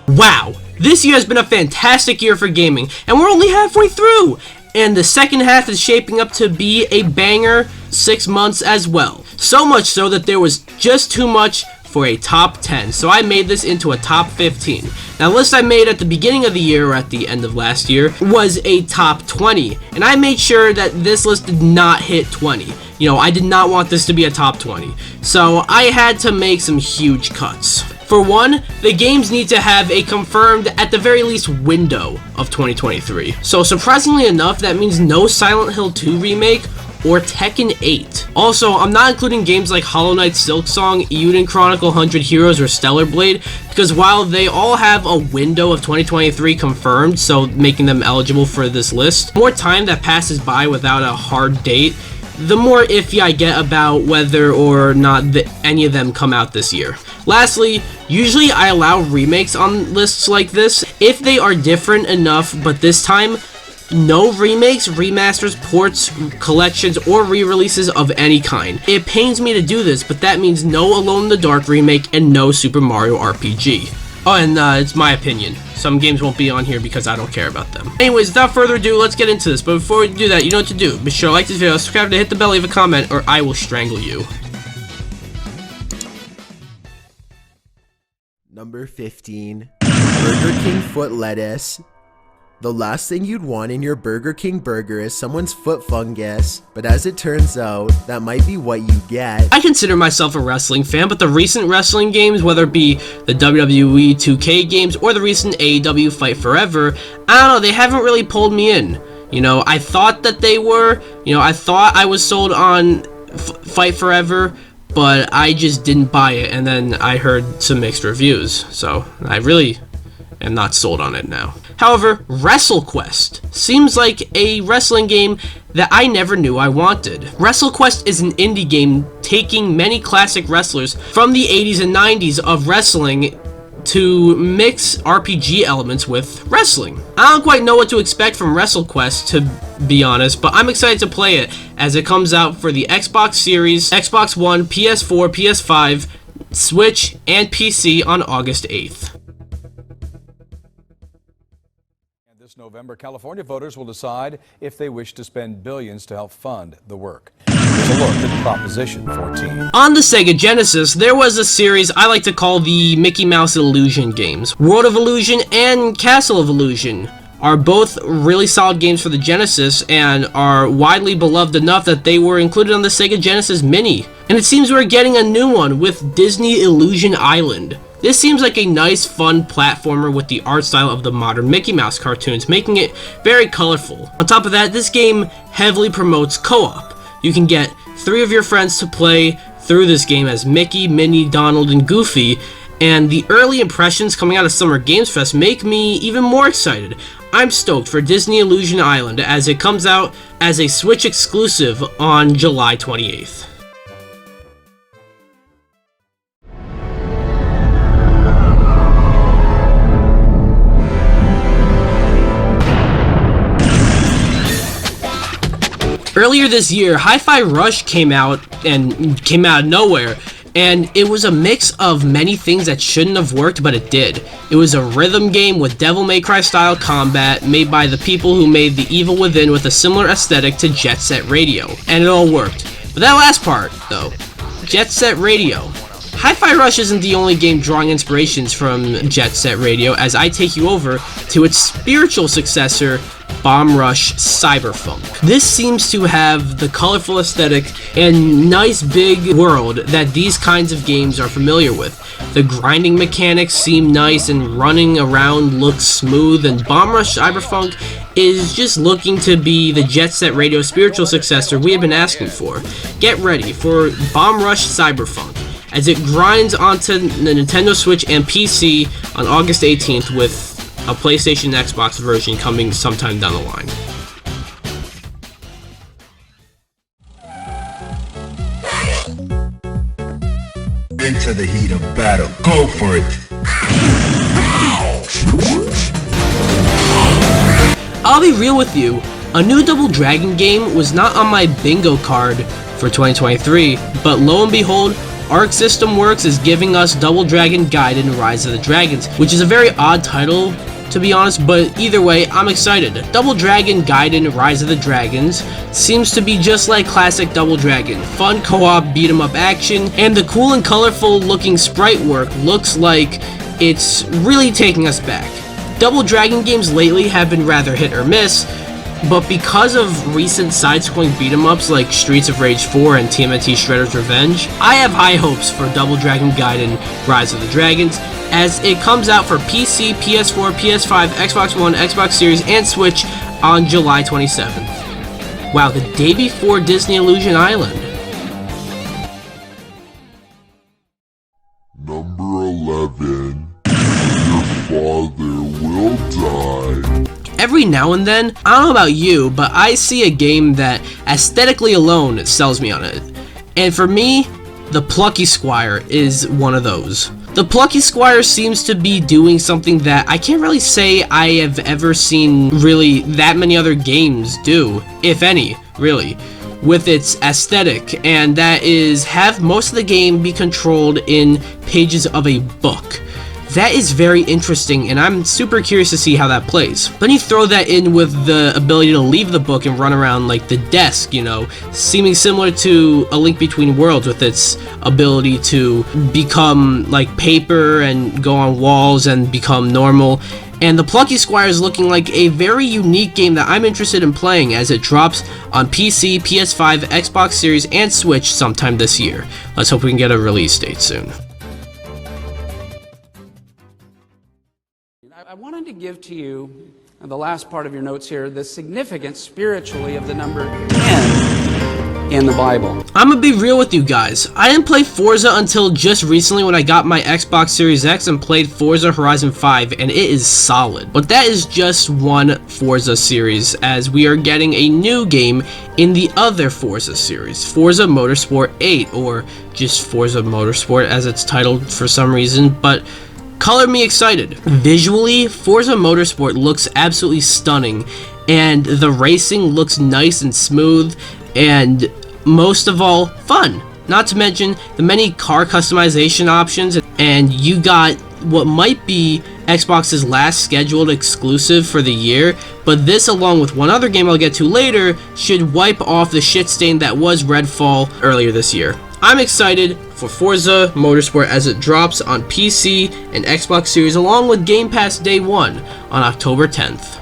Wow, this year has been a fantastic year for gaming, and we're only halfway through! And the second half is shaping up to be a banger 6 months as well. So much so that there was just too much for a top 10, so I made this into a top 15. Now, the list I made at the beginning of the year, or at the end of last year, was a top 20, and I made sure that this list did not hit 20. You know, I did not want this to be a top 20, so I had to make some huge cuts. For one, the games need to have a confirmed, at the very least, window of 2023. So surprisingly enough, that means no Silent Hill 2 remake or Tekken 8. Also, I'm not including games like Hollow Knight Silksong, Eiyuden Chronicle 100 Heroes, or Stellar Blade, because while they all have a window of 2023 confirmed, so making them eligible for this list, the more time that passes by without a hard date, the more iffy I get about whether or not any of them come out this year. Lastly, usually I allow remakes on lists like this if they are different enough, but this time, no remakes, remasters, ports, collections, or re-releases of any kind. It pains me to do this, but that means no Alone in the Dark remake and no Super Mario RPG. Oh, and it's my opinion. Some games won't be on here because I don't care about them. Anyways, without further ado, let's get into this. But before we do that, you know what to do. Be sure to like this video, subscribe to hit the bell, leave a comment, or I will strangle you. Number 15, Burger King foot lettuce. The last thing you'd want in your Burger King burger is someone's foot fungus, but as it turns out, that might be what you get. I consider myself a wrestling fan, but the recent wrestling games, whether it be the WWE 2K games or the recent AEW Fight Forever, I don't know, they haven't really pulled me in. You know, I thought that they were, I thought I was sold on Fight Forever, but I just didn't buy it, and then I heard some mixed reviews, so I really am not sold on it now. However, WrestleQuest seems like a wrestling game that I never knew I wanted. WrestleQuest is an indie game taking many classic wrestlers from the 80s and 90s of wrestling to mix RPG elements with wrestling. I don't quite know what to expect from WrestleQuest, to be honest, but I'm excited to play it as it comes out for the Xbox Series, Xbox One, PS4, PS5, Switch, and PC on August 8th. This November, California voters will decide if they wish to spend billions to help fund the work. Here's a look at Proposition 14. On the Sega Genesis, there was a series I like to call the Mickey Mouse Illusion games. World of Illusion and Castle of Illusion are both really solid games for the Genesis and are widely beloved enough that they were included on the Sega Genesis Mini. And it seems we're getting a new one with Disney Illusion Island. This seems like a nice, fun platformer with the art style of the modern Mickey Mouse cartoons, making it very colorful. On top of that, this game heavily promotes co-op. You can get 3 of your friends to play through this game as Mickey, Minnie, Donald, and Goofy, and the early impressions coming out of Summer Games Fest make me even more excited. I'm stoked for Disney Illusion Island as it comes out as a Switch exclusive on July 28th. Earlier this year, Hi-Fi Rush came out of nowhere, and it was a mix of many things that shouldn't have worked, but it did. It was a rhythm game with Devil May Cry style combat made by the people who made The Evil Within with a similar aesthetic to Jet Set Radio, and it all worked. But that last part, though, Jet Set Radio. Hi-Fi Rush isn't the only game drawing inspirations from Jet Set Radio, as I take you over to its spiritual successor, Bomb Rush Cyberfunk. This seems to have the colorful aesthetic and nice big world that these kinds of games are familiar with. The grinding mechanics seem nice and running around looks smooth, and Bomb Rush Cyberfunk is just looking to be the Jet Set Radio spiritual successor we have been asking for. Get ready for Bomb Rush Cyberfunk as it grinds onto the Nintendo Switch and PC on August 18th with a PlayStation and Xbox version coming sometime down the line. Into the heat of battle. Go for it. I'll be real with you, a new Double Dragon game was not on my bingo card for 2023, but lo and behold, Arc System Works is giving us Double Dragon Gaiden Rise of the Dragons, which is a very odd title, to be honest, but either way, I'm excited. Double Dragon Gaiden Rise of the Dragons seems to be just like classic Double Dragon. Fun co-op beat-em-up action, and the cool and colorful looking sprite work looks like it's really taking us back. Double Dragon games lately have been rather hit or miss, but because of recent side-scrolling beat-em-ups like Streets of Rage 4 and TMNT Shredder's Revenge, I have high hopes for Double Dragon Gaiden Rise of the Dragons, as it comes out for PC, PS4, PS5, Xbox One, Xbox Series, and Switch on July 27th. Wow, the day before Disney Illusion Island. Number 11. Your father will die. Every now and then, I don't know about you, but I see a game that aesthetically alone sells me on it. And for me, the Plucky Squire is one of those. The Plucky Squire seems to be doing something that I can't really say I have ever seen really that many other games do, if any, really, with its aesthetic, and that is have most of the game be controlled in pages of a book. That is very interesting, and I'm super curious to see how that plays. Then you throw that in with the ability to leave the book and run around like the desk, you know, seeming similar to A Link Between Worlds with its ability to become like paper and go on walls and become normal. And the Plucky Squire is looking like a very unique game that I'm interested in playing as it drops on PC, PS5, Xbox Series, and Switch sometime this year. Let's hope we can get a release date soon. I wanted to give to you, the last part of your notes here, the significance spiritually of the number 10 in the Bible. I'm gonna be real with you guys. I didn't play Forza until just recently when I got my Xbox Series X and played Forza Horizon 5, and it is solid. But that is just one Forza series, as we are getting a new game in the other Forza series, Forza Motorsport 8, or just Forza Motorsport as it's titled for some reason, but color me excited. Visually, Forza Motorsport looks absolutely stunning, and the racing looks nice and smooth, and most of all, fun. Not to mention the many car customization options, and you got what might be Xbox's last scheduled exclusive for the year, but this, along with one other game I'll get to later, should wipe off the shit stain that was Redfall earlier this year. I'm excited for Forza Motorsport as it drops on PC and Xbox Series along with Game Pass Day 1 on October 10th.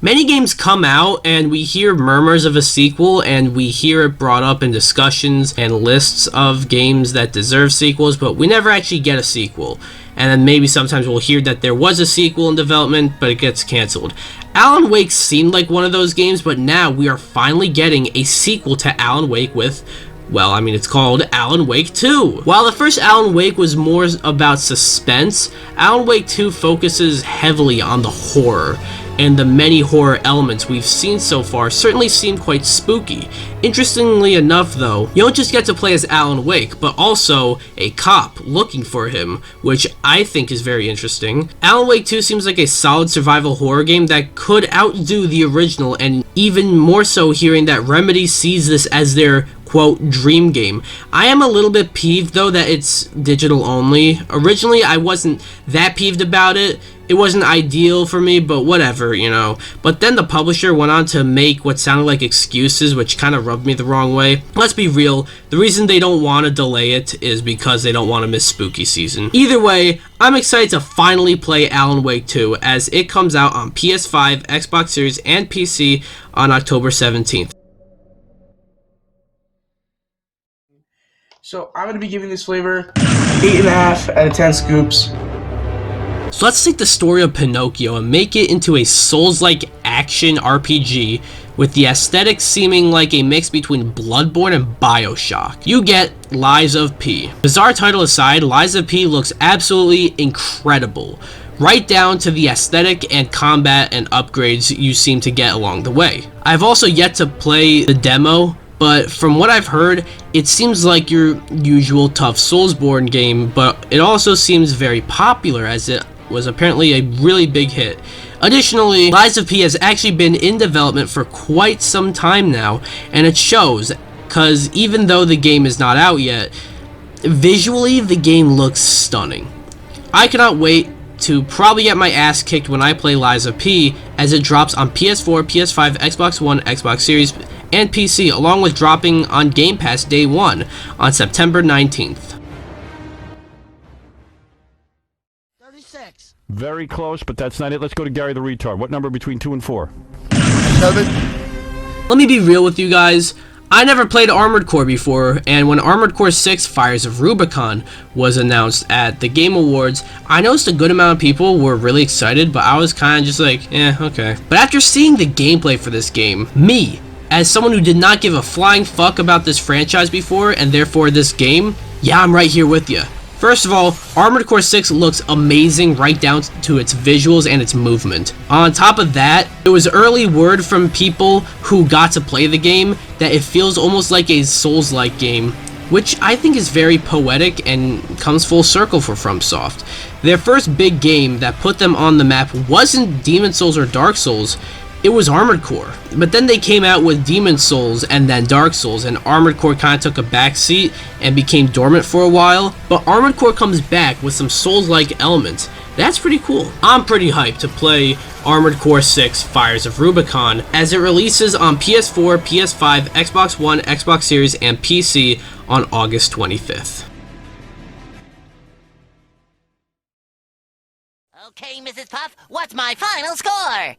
Many games come out and we hear murmurs of a sequel, and we hear it brought up in discussions and lists of games that deserve sequels, but we never actually get a sequel. And then maybe sometimes we'll hear that there was a sequel in development, but it gets canceled. Alan Wake seemed like one of those games, but now we are finally getting a sequel to Alan Wake with, well, I mean, it's called Alan Wake 2. While the first Alan Wake was more about suspense, Alan Wake 2 focuses heavily on the horror, and the many horror elements we've seen so far certainly seem quite spooky. Interestingly enough though, you don't just get to play as Alan Wake, but also a cop looking for him, which I think is very interesting. Alan Wake 2 seems like a solid survival horror game that could outdo the original, and even more so hearing that Remedy sees this as their quote dream game. I am a little bit peeved though that it's digital only. Originally I wasn't that peeved about it. It wasn't ideal for me, but whatever, you know. But then the publisher went on to make what sounded like excuses, which kind of rubbed me the wrong way. Let's be real, the reason they don't want to delay it is because they don't want to miss spooky season. Either way, I'm excited to finally play Alan Wake 2 as it comes out on PS5, Xbox Series, and PC on October 17th. So I'm going to be giving this flavor 8.5 out of 10 scoops. So let's take the story of Pinocchio and make it into a Souls-like action RPG with the aesthetic seeming like a mix between Bloodborne and Bioshock. You get Lies of P. Bizarre title aside, Lies of P looks absolutely incredible, right down to the aesthetic and combat and upgrades you seem to get along the way. I've also yet to play the demo, but from what I've heard, it seems like your usual tough Soulsborne game, but it also seems very popular as it was apparently a really big hit. Additionally, Lies of P has actually been in development for quite some time now, and it shows, because even though the game is not out yet, visually the game looks stunning. I cannot wait to probably get my ass kicked when I play Lies of P, as it drops on PS4, PS5, Xbox One, Xbox Series, and PC, along with dropping on Game Pass day 1 on September 19th. 36. Very close, but that's not it. Let's go to Gary the Retard. What number between 2 and 4? 7. Let me be real with you guys. I never played Armored Core before, and when Armored Core 6 Fires of Rubicon was announced at the Game Awards, I noticed a good amount of people were really excited, but I was kind of just like, okay. But after seeing the gameplay for this game, me, as someone who did not give a flying fuck about this franchise before, and therefore this game, yeah, I'm right here with you. First of all, Armored Core 6 looks amazing right down to its visuals and its movement. On top of that, there was early word from people who got to play the game that it feels almost like a Souls-like game, which I think is very poetic and comes full circle for FromSoft. Their first big game that put them on the map wasn't Demon's Souls or Dark Souls, it was Armored Core. But then they came out with Demon's Souls and then Dark Souls, and Armored Core kind of took a backseat and became dormant for a while. But Armored Core comes back with some Souls-like elements. That's pretty cool. I'm pretty hyped to play Armored Core 6 Fires of Rubicon as it releases on PS4, PS5, Xbox One, Xbox Series, and PC on August 25th. Okay, Mrs. Puff, what's my final score?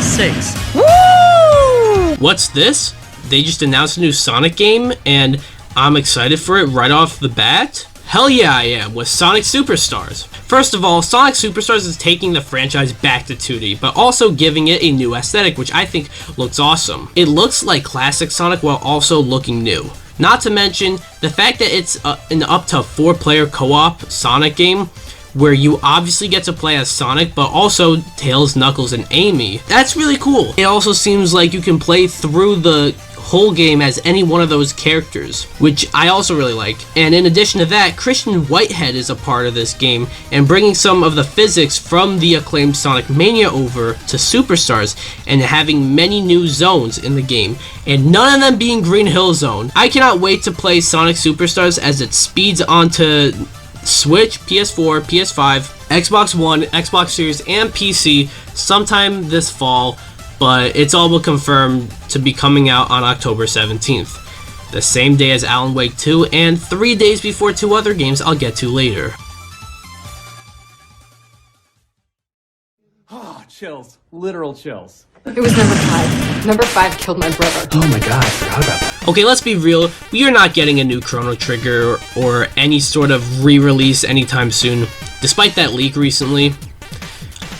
6. Woo! What's this? They just announced a new Sonic game, and I'm excited for it right off the bat? Hell yeah I am, with Sonic Superstars. First of all, Sonic Superstars is taking the franchise back to 2D, but also giving it a new aesthetic, which I think looks awesome. It looks like classic Sonic while also looking new. Not to mention, the fact that it's an up to 4-player co-op Sonic game, where you obviously get to play as Sonic, but also Tails, Knuckles, and Amy. That's really cool. It also seems like you can play through the whole game as any one of those characters, which I also really like. And in addition to that, Christian Whitehead is a part of this game, and bringing some of the physics from the acclaimed Sonic Mania over to Superstars, and having many new zones in the game, and none of them being Green Hill Zone. I cannot wait to play Sonic Superstars as it speeds onto Switch, PS4, PS5, Xbox One, Xbox Series, and PC sometime this fall, but it's all but confirmed to be coming out on October 17th, the same day as Alan Wake 2, and 3 days before 2 other games I'll get to later. Oh, chills. Literal chills. It was number 5. Number 5 killed my brother. Oh my god, I forgot about that. Okay, let's be real, we are not getting a new Chrono Trigger or any sort of re-release anytime soon. Despite that leak recently,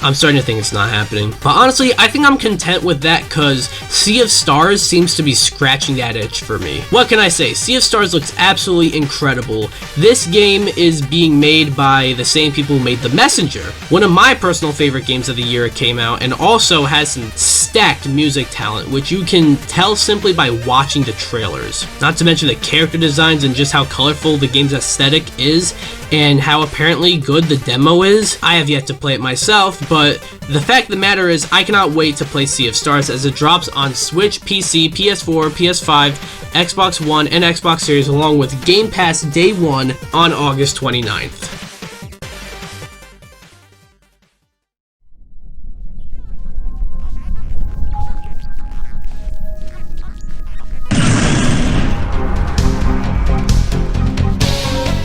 I'm starting to think it's not happening. But honestly, I think I'm content with that because Sea of Stars seems to be scratching that itch for me. What can I say? Sea of Stars looks absolutely incredible. This game is being made by the same people who made The Messenger, one of my personal favorite games of the year it came out, and also has some stacked music talent, which you can tell simply by watching the trailers. Not to mention the character designs and just how colorful the game's aesthetic is, and how apparently good the demo is. I have yet to play it myself, but the fact of the matter is I cannot wait to play Sea of Stars as it drops on Switch, PC, PS4, PS5, Xbox One, and Xbox Series, along with Game Pass Day 1 on August 29th.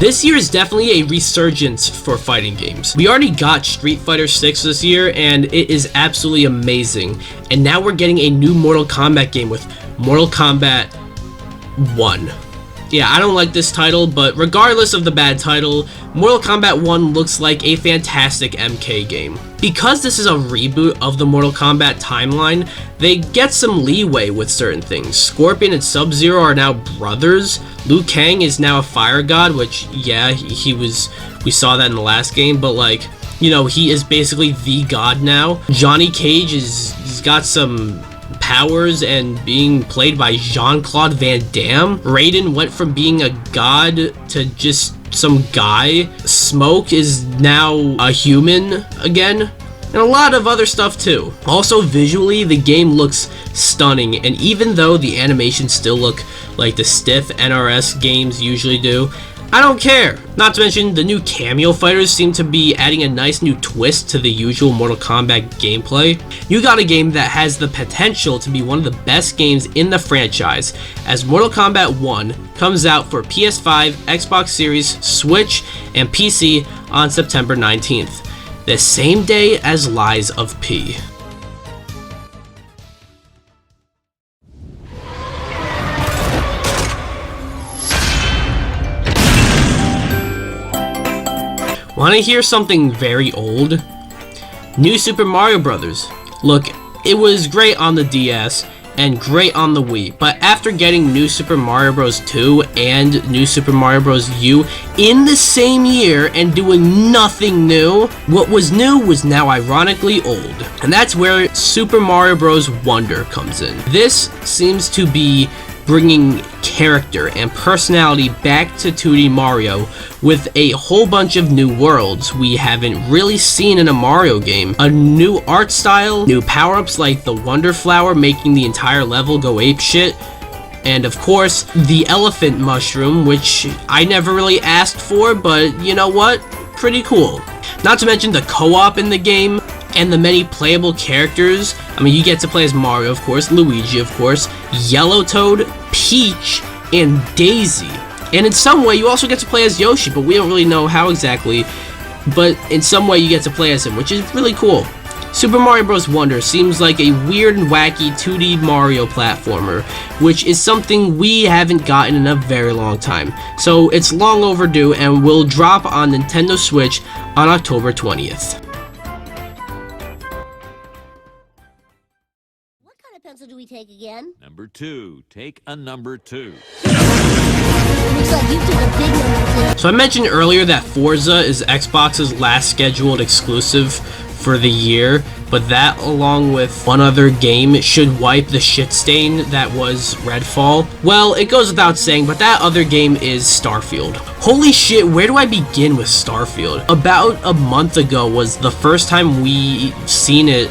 This year is definitely a resurgence for fighting games. We already got Street Fighter 6 this year, and it is absolutely amazing. And now we're getting a new Mortal Kombat game with Mortal Kombat 1. Yeah, I don't like this title, but regardless of the bad title, Mortal Kombat 1 looks like a fantastic MK game. Because this is a reboot of the Mortal Kombat timeline, they get some leeway with certain things. Scorpion and Sub-Zero are now brothers. Liu Kang is now a fire god, which, yeah, we saw that in the last game, but like, you know, he is basically the god now. Johnny Cage he's got some powers and being played by Jean-Claude Van Damme. Raiden went from being a god to just some guy. Smoke is now a human again. and a lot of other stuff too. Also, visually, the game looks stunning, and even though the animations still look like the stiff NRS games usually do, I don't care. Not to mention, the new cameo fighters seem to be adding a nice new twist to the usual Mortal Kombat gameplay. You got a game that has the potential to be one of the best games in the franchise, as Mortal Kombat 1 comes out for PS5, Xbox Series, Switch, and PC on September 19th, the same day as Lies of P. Want to hear something very old? New Super Mario Bros. Look, it was great on the DS and great on the Wii, but after getting New Super Mario Bros. 2 and New Super Mario Bros. U in the same year and doing nothing new, what was new was now ironically old. And that's where Super Mario Bros. Wonder comes in. This seems to be bringing character and personality back to 2D Mario with a whole bunch of new worlds we haven't really seen in a Mario game, a new art style, new power-ups like the Wonder Flower making the entire level go apeshit, and of course, the Elephant Mushroom, which I never really asked for, but you know what? Pretty cool. Not to mention the co-op in the game, and the many playable characters. I mean, you get to play as Mario, of course, Luigi, of course, Yellow Toad, Peach, and Daisy. And in some way, you also get to play as Yoshi, but we don't really know how exactly. But in some way, you get to play as him, which is really cool. Super Mario Bros. Wonder seems like a weird and wacky 2D Mario platformer, which is something we haven't gotten in a very long time. So it's long overdue and will drop on Nintendo Switch on October 20th. Pencil do we take again? Number 2. Take a number 2. Looks like you took a big number 2. So I mentioned earlier that Forza is Xbox's last scheduled exclusive for the year, but that along with one other game should wipe the shit stain that was Redfall. Well, it goes without saying, but that other game is Starfield. Holy shit, where do I begin with Starfield? About a month ago was the first time we seen it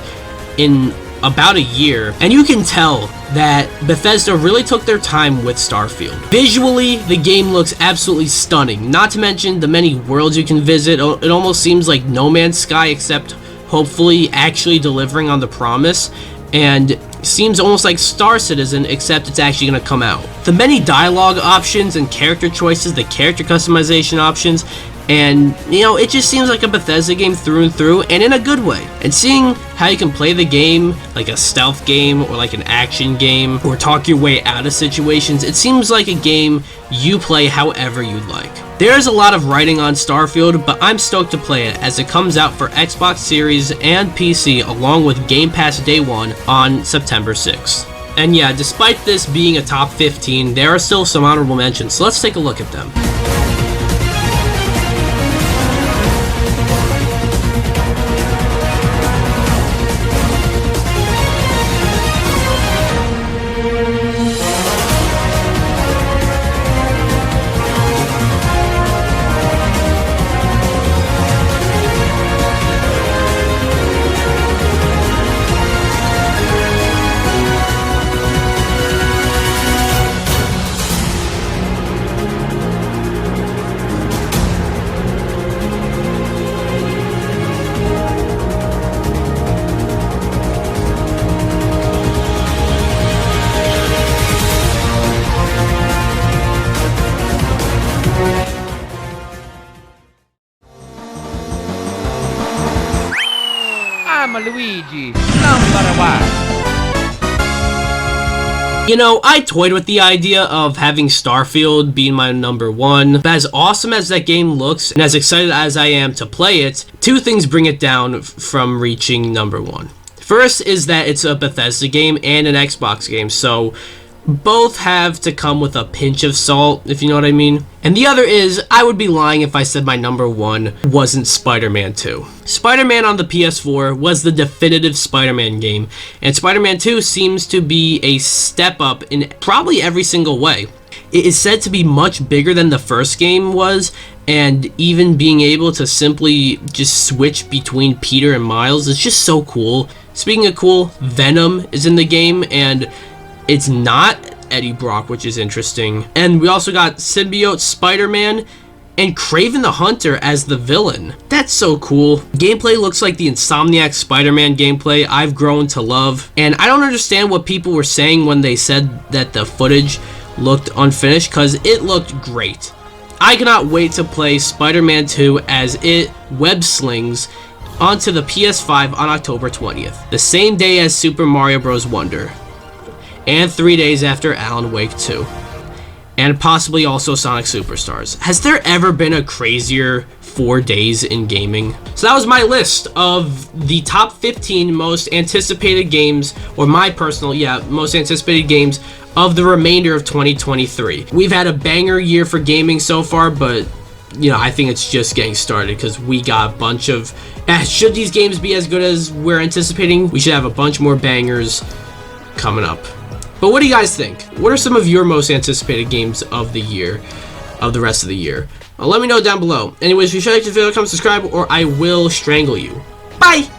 in about a year, and you can tell that Bethesda really took their time with Starfield. Visually, the game looks absolutely stunning, not to mention the many worlds you can visit. It almost seems like No Man's Sky, except hopefully actually delivering on the promise, and seems almost like Star Citizen, except it's actually going to come out. The many dialogue options and character choices, the character customization options, and, you know, it just seems like a Bethesda game through and through, and in a good way. And seeing how you can play the game like a stealth game, or like an action game, or talk your way out of situations, it seems like a game you play however you'd like. There's a lot of writing on Starfield, but I'm stoked to play it as it comes out for Xbox Series and PC along with Game Pass Day 1 on September 6th. And yeah, despite this being a top 15, there are still some honorable mentions, so let's take a look at them. I'm a Luigi, number 1. You know, I toyed with the idea of having Starfield being my number 1, but as awesome as that game looks, and as excited as I am to play it, two things bring it down from reaching number 1. First is that it's a Bethesda game and an Xbox game, so both have to come with a pinch of salt, if you know what I mean. And the other is, I would be lying if I said my number 1 wasn't Spider-Man 2. Spider-Man on the PS4 was the definitive Spider-Man game, and Spider-Man 2 seems to be a step up in probably every single way. It is said to be much bigger than the first game was, and even being able to simply just switch between Peter and Miles is just so cool. Speaking of cool, Venom is in the game, and it's not Eddie Brock, which is interesting. And we also got Symbiote Spider-Man and Kraven the Hunter as the villain. That's so cool. Gameplay looks like the Insomniac Spider-Man gameplay I've grown to love. And I don't understand what people were saying when they said that the footage looked unfinished, because it looked great. I cannot wait to play Spider-Man 2 as it web slings onto the PS5 on October 20th, the same day as Super Mario Bros. Wonder, and 3 days after Alan Wake 2, and possibly also Sonic Superstars. Has there ever been a crazier 4 days in gaming? So that was my list of the top 15 most anticipated games, or my personal, most anticipated games of the remainder of 2023. We've had a banger year for gaming so far, but I think it's just getting started, because we got a bunch of, should these games be as good as we're anticipating, we should have a bunch more bangers coming up. But what do you guys think? What are some of your most anticipated games of the year, of the rest of the year? Let me know down below. Anyways, be sure to like the video, comment, subscribe, or I will strangle you. Bye!